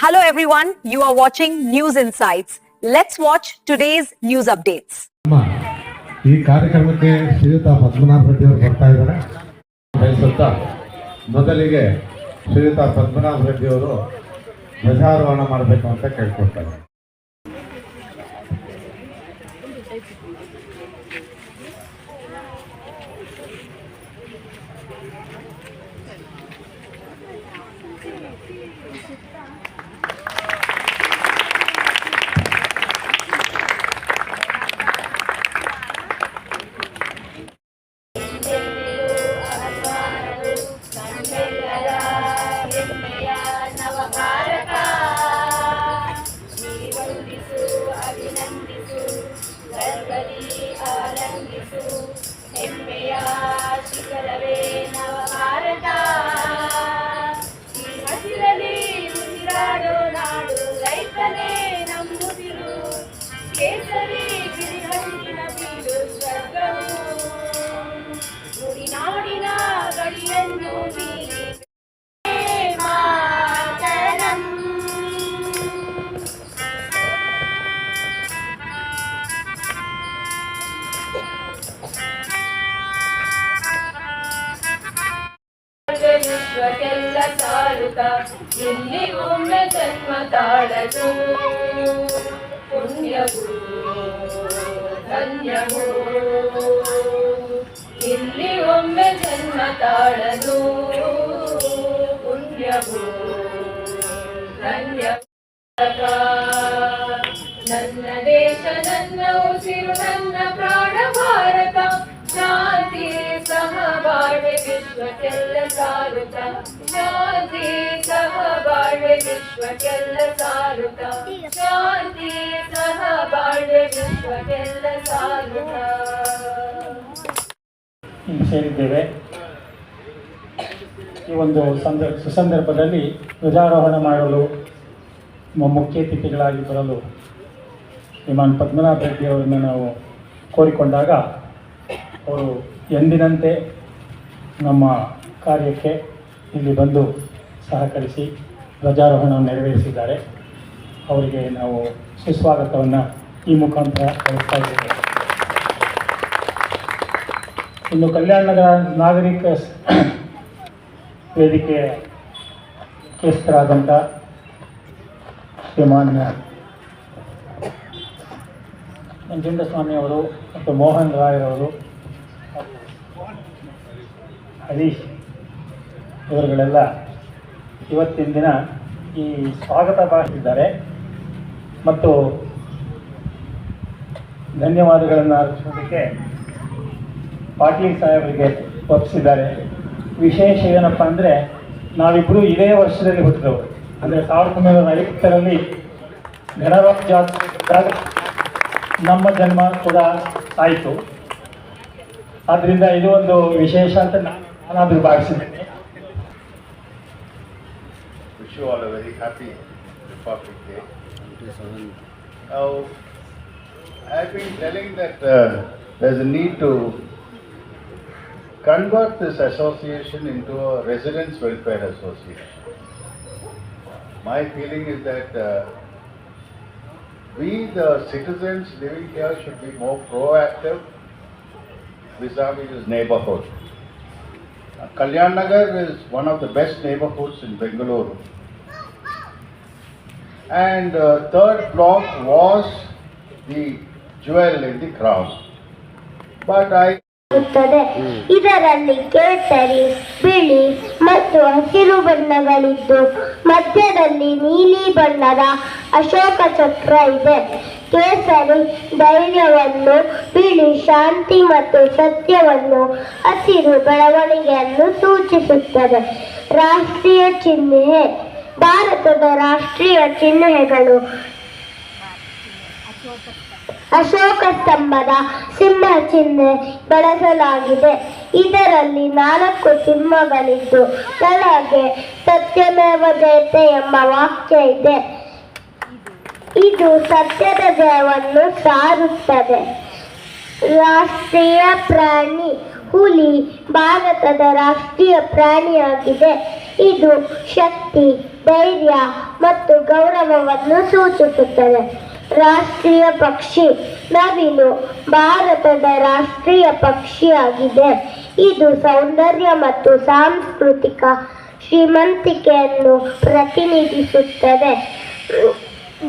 Hello everyone, you are watching News Insights. Let's watch today's news updates. ಈ ಕಾರ್ಯಕ್ರಮಕ್ಕೆ ಶ್ರೀಯುತ ಪದ್ಮನಾಭ ರೆಡ್ಡಿ ಅವರು ಬರ್ತಾ ಇದ್ದಾರೆ. ಬಯಸುತ್ತಾ ಮೊದಲಿಗೆ ಶ್ರೀಯುತ ಪದ್ಮನಾಭ ರೆಡ್ಡಿ ಅವರು ಧ್ವಜಾರೋಹಣ ಮಾಡಬೇಕು ಅಂತ ಕೇಳ್ಕೊಳ್ತಾರೆ. ಕೇಸರಿ ಗಿರಿಹಣ್ಣಿನ ಬೀಡು ಸ್ವರ್ಗವು ನುಡಿನಾಡಿನ ಗಡಿಯನ್ನು ಮೀರಿ ಮಾತರಂ. ವಿಶ್ವಕ್ಕೆಲ್ಲ ಸಾರುತ್ತ ಇಲ್ಲಿ ಒಮ್ಮೆ ಜನ್ಮ ತಾಳದು ಪುಣ್ಯವೂ ಧನ್ಯವೂ ಇಲ್ಲಿ ಒಮ್ಮೆ ಜನ್ಮ ತಾಳದು ಪುಣ್ಯವೂ ಧನ್ಯವೂ. ನನ್ನ ದೇಶ ನನ್ನ ಉಸಿರು ನನ್ನ ಪ್ರಾಣ ಭಾರತ ಶಾಂತಿ ಸಹಬಾಳ್ವೆ ವಿಶ್ವಕ್ಕೆಲ್ಲ ಸಾರುತ್ತ ಶಾಂತಿ ಸಹಬಾಳ್ವೆ ವಿಶ್ವಕ್ಕೆಲ್ಲ ಸಾರುತ್ತ ಶಾಂತಿ ಸಹಬಾಳ್ವೆ ವಿಶ್ವಕ್ಕೆಲ್ಲ ಸಾರುತ್ತ. ಸೇರಿದ್ದೇವೆ. ಈ ಒಂದು ಸುಸಂದರ್ಭದಲ್ಲಿ ಧ್ವಜಾರೋಹಣ ಮಾಡಲು ಮುಖ್ಯ ಅತಿಥಿಗಳಾಗಿ ಬರಲು ಶ್ರೀಮಾನ್ ಪದ್ಮನಾಭ ರೆಡ್ಡಿ ಅವರನ್ನು ನಾವು ಕೋರಿಕೊಂಡಾಗ ಅವರು ಎಂದಿನಂತೆ ನಮ್ಮ ಕಾರ್ಯಕ್ಕೆ ಇಲ್ಲಿ ಬಂದು ಸಹಕರಿಸಿ ಧ್ವಜಾರೋಹಣವನ್ನು ನೆರವೇರಿಸಿದ್ದಾರೆ. ಅವರಿಗೆ ನಾವು ಸುಸ್ವಾಗತವನ್ನು ಈ ಮುಖಾಂತರ ಬಯಸ್ತಾ ಇದ್ದೇವೆ. ಇನ್ನು ಕಲ್ಯಾಣ ನಗರ ನಾಗರಿಕ ವೇದಿಕೆಯ ಮುಖ್ಯಸ್ಥರಾದಂಥ ಶ್ರೀಮಾನ್ಯ ನಂಜುಂಡಸ್ವಾಮಿ ಅವರು ಮತ್ತು ಮೋಹನ್ ರಾಯರವರು, ಹರೀಶ್ ಇವರುಗಳೆಲ್ಲ ಇವತ್ತಿನ ದಿನ ಈ ಸ್ವಾಗತ ಭಾಷಿಸಿದ್ದಾರೆ ಮತ್ತು ಧನ್ಯವಾದಗಳನ್ನು ಅರ್ಪಿಸೋದಕ್ಕೆ ಪಾಟೀಲ್ ಸಾಹೇಬರಿಗೆ ಒಪ್ಪಿಸಿದ್ದಾರೆ. ವಿಶೇಷ ಏನಪ್ಪ ಅಂದರೆ ನಾವಿಬ್ಬರು ಇದೇ ವರ್ಷದಲ್ಲಿ ಹುಟ್ಟಿದವರು, ಅಂದರೆ 1950ರಲ್ಲಿ ಗಣರಾಜ್ಯ ಜಾತ್ರೆ ನಮ್ಮ ಜನ್ಮ ಕೂಡ ಆಯಿತು. ಆದ್ದರಿಂದ ಇದು ಒಂದು ವಿಶೇಷ ಅಂತ ನಾನಾದರೂ ಭಾವಿಸಿದ್ದೇನೆ. Wish you all a very happy Republic Day. Now, I've been telling that there's a need to convert this association into a residents' welfare association. My feeling is that we, the citizens living here, should be more proactive vis-a-vis this neighborhood. Kalyan Nagar is one of the best neighborhoods in Bengaluru. And third block was the jewel in the crown. But ಇದರಲ್ಲಿ ಕೇಸರಿ, ಬಿಳಿ ಮತ್ತು ಹಸಿರು ಬಣ್ಣಗಳಿದ್ದು ಮಧ್ಯದಲ್ಲಿ ನೀಲಿ ಬಣ್ಣದ ಅಶೋಕ ಚಕ್ರ ಇದೆ. ಕೇಸರಿ ಧೈರ್ಯವನ್ನು, ಬಿಳಿ ಶಾಂತಿ ಮತ್ತು ಸತ್ಯವನ್ನು, ಹಸಿರು ಬೆಳವಣಿಗೆಯನ್ನು ಸೂಚಿಸುತ್ತದೆ. ರಾಷ್ಟ್ರೀಯ ಚಿಹ್ನೆ. ಭಾರತದ ರಾಷ್ಟ್ರೀಯ ಚಿಹ್ನೆಗಳು ಅಶೋಕ ಸ್ತಂಭದ ಸಿಂಹ ಚಿಹ್ನೆ ಬಳಸಲಾಗಿದೆ. ಇದರಲ್ಲಿ 4 ಸಿಂಹಗಳಿದ್ದು ಕೆಳಗೆ ಸತ್ಯಮೇವ ಜಯತೆ ಎಂಬ ವಾಕ್ಯ ಇದೆ. ಇದು ಸತ್ಯದ ಜಯವನ್ನು ಸಾರುತ್ತದೆ. ರಾಷ್ಟ್ರೀಯ ಪ್ರಾಣಿ ಹುಲಿ ಭಾರತದ ರಾಷ್ಟ್ರೀಯ ಪ್ರಾಣಿಯಾಗಿದೆ. ಇದು ಶಕ್ತಿ, ಧೈರ್ಯ ಮತ್ತು ಗೌರವವನ್ನು ಸೂಚಿಸುತ್ತದೆ. ರಾಷ್ಟ್ರೀಯ ಪಕ್ಷಿ ನವಿಲು ಭಾರತದ ರಾಷ್ಟ್ರೀಯ ಪಕ್ಷಿಯಾಗಿದೆ. ಇದು ಸೌಂದರ್ಯ ಮತ್ತು ಸಾಂಸ್ಕೃತಿಕ ಶ್ರೀಮಂತಿಕೆಯನ್ನು ಪ್ರತಿನಿಧಿಸುತ್ತದೆ.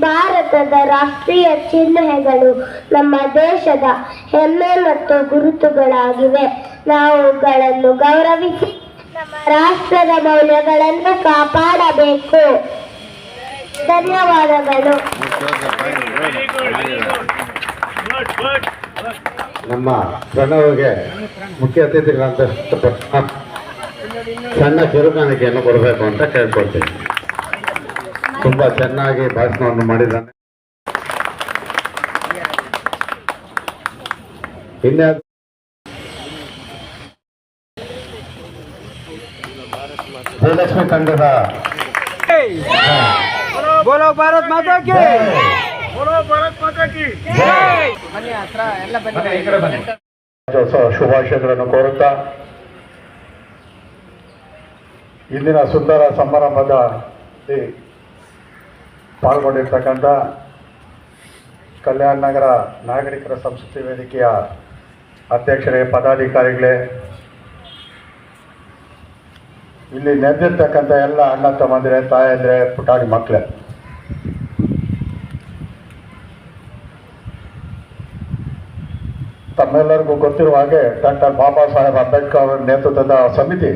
ಭಾರತದ ರಾಷ್ಟ್ರೀಯ ಚಿಹ್ನೆಗಳು ನಮ್ಮ ದೇಶದ ಹೆಮ್ಮೆ ಮತ್ತು ಗುರುತುಗಳಾಗಿವೆ. ನಾವು ಅವುಗಳನ್ನು ಗೌರವಿಸಿ ನಮ್ಮ ರಾಷ್ಟ್ರದ ಮೌಲ್ಯಗಳನ್ನು ಕಾಪಾಡಬೇಕು. ಧನ್ಯವಾದಗಳು. ನಮ್ಮ ಪ್ರಣವ್ಗೆ ಮುಖ್ಯ ಅತಿಥಿಗಳಂತ ಸಣ್ಣ ಕಿರುಕಾಣಿಕೆಯನ್ನು ಕೊಡಬೇಕು ಅಂತ ಕೇಳ್ಕೊಳ್ತೀನಿ. ತುಂಬಾ ಚೆನ್ನಾಗಿ ಭಾಷಣವನ್ನು ಮಾಡಿದ್ದಾನೆ. ಇನ್ನು ಜಯಲಕ್ಷ್ಮಿ ತಂಡದ बोलो भारत माता की बोलो भारत माता की ಶುಭಾಶಯಗಳನ್ನು ಕೋರುತ್ತಾ ಇಂದಿನ ಸುಂದರ ಸಮಾರಂಭದಲ್ಲಿ ಪಾಲ್ಗೊಂಡಿರ್ತಕ್ಕಂಥ ಕಲ್ಯಾಣ ನಗರ ನಾಗರಿಕರ ಸಂಸ್ಕೃತಿ ವೇದಿಕೆಯ ಅಧ್ಯಕ್ಷರೇ, ಪದಾಧಿಕಾರಿಗಳೇ, ಇಲ್ಲಿ ನೆರೆದಿರ್ತಕ್ಕಂಥ ಎಲ್ಲ ಅಣ್ಣ ತಮ್ಮಂದಿರೇ, ತಾಯಂದಿರೇ, ಪುಟಾಣಿ ಮಕ್ಕಳೇ, ತಮ್ಮೆಲ್ಲರಿಗೂ ಗೊತ್ತಿರುವ ಹಾಗೆ ಡಾಕ್ಟರ್ ಬಾಬಾ ಸಾಹೇಬ್ ಅಂಬೇಡ್ಕರ್ ಅವರ ನೇತೃತ್ವದ ಸಮಿತಿ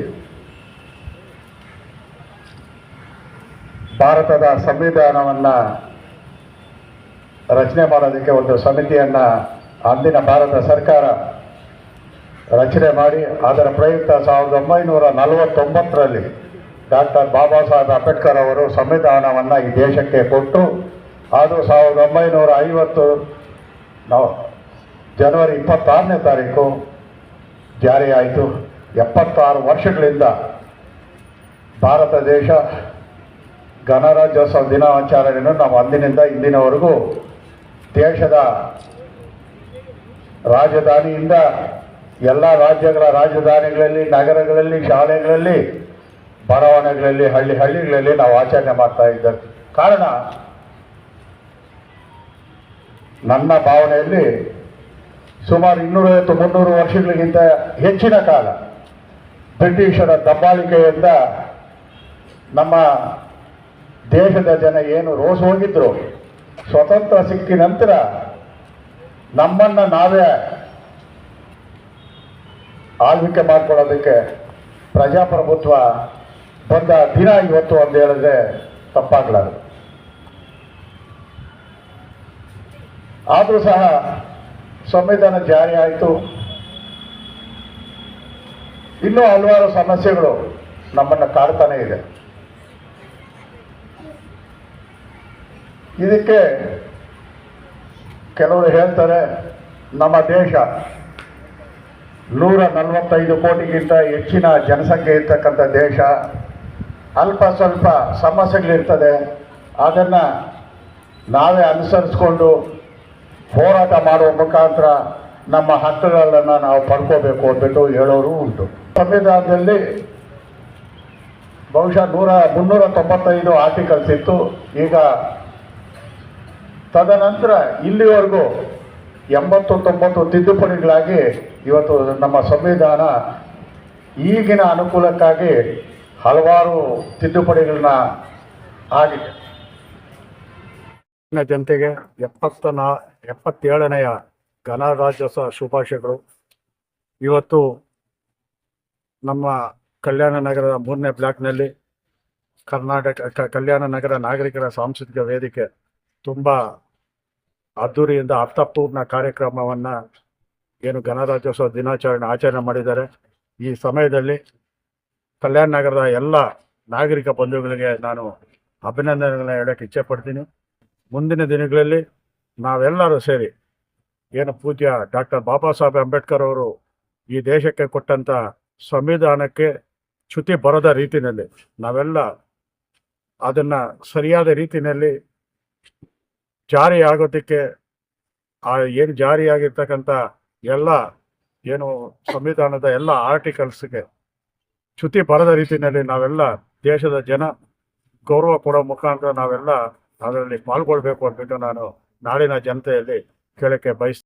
ಭಾರತದ ಸಂವಿಧಾನವನ್ನ ರಚನೆ ಮಾಡೋದಕ್ಕೆ ಒಂದು ಸಮಿತಿಯನ್ನ ಅಂದಿನ ಭಾರತ ಸರ್ಕಾರ ರಚನೆ ಮಾಡಿ ಅದರ ಪ್ರಯುಕ್ತ 1949ರಲ್ಲಿ ಡಾಕ್ಟರ್ ಬಾಬಾ ಸಾಹೇಬ್ ಅಂಬೇಡ್ಕರ್ ಅವರು ಸಂವಿಧಾನವನ್ನು ಈ ದೇಶಕ್ಕೆ ಕೊಟ್ಟು ಅದು 1950 ಜನವರಿ 26ನೇ ತಾರೀಕು ಜಾರಿಯಾಯಿತು. 76 ವರ್ಷಗಳಿಂದ ಭಾರತ ದೇಶ ಗಣರಾಜ್ಯೋತ್ಸವ ದಿನಾಚರಣೆಯನ್ನು ನಾವು ಅಂದಿನಿಂದ ಇಂದಿನವರೆಗೂ ದೇಶದ ರಾಜಧಾನಿಯಿಂದ ಎಲ್ಲ ರಾಜ್ಯಗಳ ರಾಜಧಾನಿಗಳಲ್ಲಿ, ನಗರಗಳಲ್ಲಿ, ಶಾಲೆಗಳಲ್ಲಿ, ಬಡಾವಣೆಗಳಲ್ಲಿ, ಹಳ್ಳಿಗಳಲ್ಲಿ ನಾವು ಆಚರಣೆ ಮಾಡ್ತಾ ಇದ್ದೇವೆ. ಕಾರಣ ನನ್ನ ಭಾವನೆಯಲ್ಲಿ ಸುಮಾರು 250-300 ವರ್ಷಗಳಿಗಿಂತ ಹೆಚ್ಚಿನ ಕಾಲ ಬ್ರಿಟಿಷರ ದಬ್ಬಾಳಿಕೆಯಿಂದ ನಮ್ಮ ದೇಶದ ಜನ ಏನು ರೋಸ್ ಹೋಗಿದ್ರು, ಸ್ವತಂತ್ರ ಸಿಕ್ಕಿದ ನಂತರ ನಮ್ಮನ್ನು ನಾವೇ ಆಳ್ವಿಕೆ ಮಾಡ್ಕೊಳ್ಳೋದಕ್ಕೆ ಪ್ರಜಾಪ್ರಭುತ್ವ ಬಂದ ದಿನ ಇವತ್ತು ಅಂತ ಹೇಳಿದ್ರೆ ತಪ್ಪಾಗಲಾರದು. ಆದರೂ ಸಹ ಸಂವಿಧಾನ ಜಾರಿ ಆಯಿತು. ಇನ್ನೂ ಹಲವಾರು ಸಮಸ್ಯೆಗಳು ನಮ್ಮನ್ನು ಕಾಡ್ತಾನೆ ಇದೆ. ಇದಕ್ಕೆ ಕೆಲವರು ಹೇಳ್ತಾರೆ ನಮ್ಮ ದೇಶ 145 ಕೋಟಿಗಿಂತ ಹೆಚ್ಚಿನ ಜನಸಂಖ್ಯೆ ಇರ್ತಕ್ಕಂಥ ದೇಶ, ಅಲ್ಪ ಸ್ವಲ್ಪ ಸಮಸ್ಯೆಗಳಿರ್ತದೆ, ಅದನ್ನು ನಾವೇ ಅನುಸರಿಸ್ಕೊಂಡು ಹೋರಾಟ ಮಾಡುವ ಮುಖಾಂತರ ನಮ್ಮ ಹಕ್ಕುಗಳನ್ನು ನಾವು ಪಡ್ಕೋಬೇಕು ಅಂದ್ಬಿಟ್ಟು ಹೇಳೋರು ಉಂಟು. ಸಂವಿಧಾನದಲ್ಲಿ ಬಹುಶಃ 395 ಆರ್ಟಿಕಲ್ಸ್ ಇತ್ತು. ಈಗ ತದನಂತರ ಇಲ್ಲಿವರೆಗೂ 80-90 ತಿದ್ದುಪಡಿಗಳಾಗಿ ಇವತ್ತು ನಮ್ಮ ಸಂವಿಧಾನ ಈಗಿನ ಅನುಕೂಲಕ್ಕಾಗಿ ಹಲವಾರು ತಿದ್ದುಪಡಿಗಳನ್ನ ಆಗಿದೆ. ಜನತೆಗೆ 77ನೆಯ ಗಣರಾಜ್ಯೋತ್ಸವ ಶುಭಾಶಯಗಳು. ಇವತ್ತು ನಮ್ಮ ಕಲ್ಯಾಣ ನಗರದ 3ನೇ ಬ್ಲಾಕ್ನಲ್ಲಿ ಕಲ್ಯಾಣ ನಗರ ನಾಗರಿಕರ ಸಾಂಸ್ಕೃತಿಕ ವೇದಿಕೆ ತುಂಬ ಅದ್ದೂರಿಯಿಂದ ಅರ್ಥಪೂರ್ಣ ಕಾರ್ಯಕ್ರಮವನ್ನು ಏನು ಗಣರಾಜ್ಯೋತ್ಸವ ದಿನಾಚರಣೆ ಆಚರಣೆ ಮಾಡಿದ್ದಾರೆ. ಈ ಸಮಯದಲ್ಲಿ ಕಲ್ಯಾಣ ನಗರದ ಎಲ್ಲ ನಾಗರಿಕ ಬಂಧುಗಳಿಗೆ ನಾನು ಅಭಿನಂದನೆಗಳನ್ನ ಹೇಳೋಕ್ಕೆ ಇಚ್ಛೆಪಡ್ತೀನಿ. ಮುಂದಿನ ದಿನಗಳಲ್ಲಿ ನಾವೆಲ್ಲರೂ ಸೇರಿ ಏನು ಪೂಜ್ಯ ಡಾಕ್ಟರ್ ಬಾಬಾ ಸಾಹೇಬ್ ಅಂಬೇಡ್ಕರ್ ಅವರು ಈ ದೇಶಕ್ಕೆ ಕೊಟ್ಟಂಥ ಸಂವಿಧಾನಕ್ಕೆ ಚ್ಯುತಿ ಬರದ ರೀತಿಯಲ್ಲಿ ನಾವೆಲ್ಲ ಅದನ್ನು ಸರಿಯಾದ ರೀತಿಯಲ್ಲಿ ಜಾರಿಯಾಗೋದಕ್ಕೆ ಏನು ಜಾರಿಯಾಗಿರ್ತಕ್ಕಂಥ ಎಲ್ಲ ಏನು ಸಂವಿಧಾನದ ಎಲ್ಲ ಆರ್ಟಿಕಲ್ಸ್ಗೆ ಚ್ಯುತಿ ಬರದ ರೀತಿಯಲ್ಲಿ ನಾವೆಲ್ಲ ದೇಶದ ಜನ ಗೌರವ ಕೊಡೋ ಮುಖಾಂತರ ನಾವೆಲ್ಲ ಅದರಲ್ಲಿ ಪಾಲ್ಗೊಳ್ಬೇಕು ಅಂದ್ಬಿಟ್ಟು ನಾನು ನಾಡಿನ ಜನತೆಯಲ್ಲಿ ಕೇಳಕ್ಕೆ ಬಯಸ್ತೀನಿ.